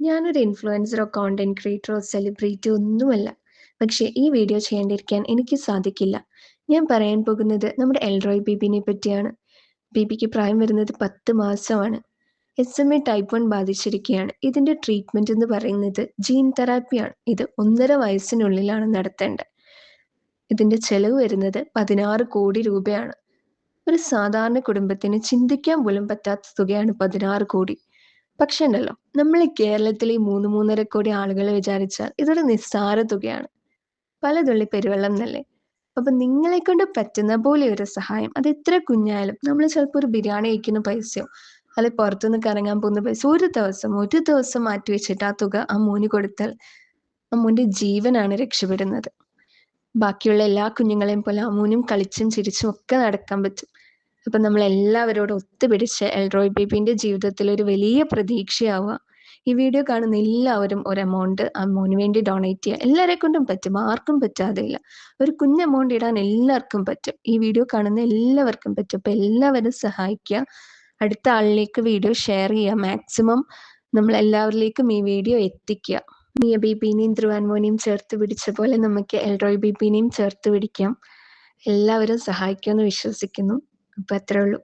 ഞാനൊരു ഇൻഫ്ലുവൻസറോ, കോണ്ടന്റ് ക്രിയേറ്ററോ, സെലിബ്രിറ്റിയോ ഒന്നുമല്ല. പക്ഷേ ഈ വീഡിയോ ചെയ്യാണ്ടിരിക്കാൻ എനിക്ക് സാധിക്കില്ല. ഞാൻ പറയാൻ പോകുന്നത് നമ്മുടെ എൽറോയ് ബേബിനെ പറ്റിയാണ്. ബേബിക്ക് പ്രായം വരുന്നത് 10 മാസമാണ്. SMA type 1 ബാധിച്ചിരിക്കുകയാണ്. ഇതിൻ്റെ ട്രീറ്റ്മെൻറ്റ് എന്ന് പറയുന്നത് ജീൻ തെറാപ്പിയാണ്. ഇത് 1.5 വയസ്സിനുള്ളിലാണ് നടത്തേണ്ടത്. ഇതിൻ്റെ ചെലവ് വരുന്നത് 16 കോടി രൂപയാണ്. ഒരു സാധാരണ കുടുംബത്തിന് ചിന്തിക്കാൻ പോലും പറ്റാത്ത തുകയാണ് 16 കോടി. പക്ഷേ ഉണ്ടല്ലോ, നമ്മൾ ഈ കേരളത്തിലെ ഈ 3-3.5 കോടി ആളുകളെ വിചാരിച്ചാൽ ഇതൊരു നിസ്സാര തുകയാണ്. പല തുള്ളി പെരുവെള്ളം എന്നല്ലേ. അപ്പം നിങ്ങളെ കൊണ്ട് പറ്റുന്ന പോലെ ഒരു സഹായം, അത് എത്ര കുഞ്ഞായാലും, നമ്മൾ ചിലപ്പോൾ ഒരു ബിരിയാണി കഴിക്കുന്ന പൈസയോ അല്ലെ പുറത്തുനിന്ന് കറങ്ങാൻ പോകുന്ന പൈസ ഒരു ദിവസം മാറ്റി വെച്ചിട്ട് ആ തുക ആ മോന് കൊടുത്താൽ ആ മോൻ്റെ ജീവനാണ് രക്ഷപ്പെടുന്നത്. ബാക്കിയുള്ള എല്ലാ കുഞ്ഞുങ്ങളെയും പോലെ അമ്മൂനും കളിച്ചും ചിരിച്ചും ഒക്കെ നടക്കാൻ പറ്റും. അപ്പം നമ്മൾ എല്ലാവരോടും ഒത്തുപിടിച്ച് എൽറോയ് ബേബിൻ്റെ ജീവിതത്തിൽ ഒരു വലിയ പ്രതീക്ഷയാവുക. ഈ വീഡിയോ കാണുന്ന എല്ലാവരും ഒരു എമൗണ്ട് അമ്മൂന് വേണ്ടി ഡൊണേറ്റ് ചെയ്യുക. എല്ലാവരെ കൊണ്ടും പറ്റും, ആർക്കും പറ്റാതെയില്ല. ഒരു കുഞ്ഞ് എമൗണ്ട് ഇടാൻ എല്ലാവർക്കും പറ്റും. ഈ വീഡിയോ കാണുന്ന എല്ലാവർക്കും പറ്റും. അപ്പം എല്ലാവരും സഹായിക്കുക. അടുത്ത ആളിലേക്ക് വീഡിയോ ഷെയർ ചെയ്യുക. മാക്സിമം നമ്മളെല്ലാവരിലേക്കും ഈ വീഡിയോ എത്തിക്കുക. മിയ ബേബിനെയും ധ്രുവാൻമോനെയും ചേർത്ത് പിടിച്ച പോലെ നമുക്ക് എൽറോയ് ബേബിനെയും ചേർത്ത് പിടിക്കാം. എല്ലാവരും സഹായിക്കുമെന്ന് വിശ്വസിക്കുന്നു. അപ്പം അത്രേ ഉള്ളൂ.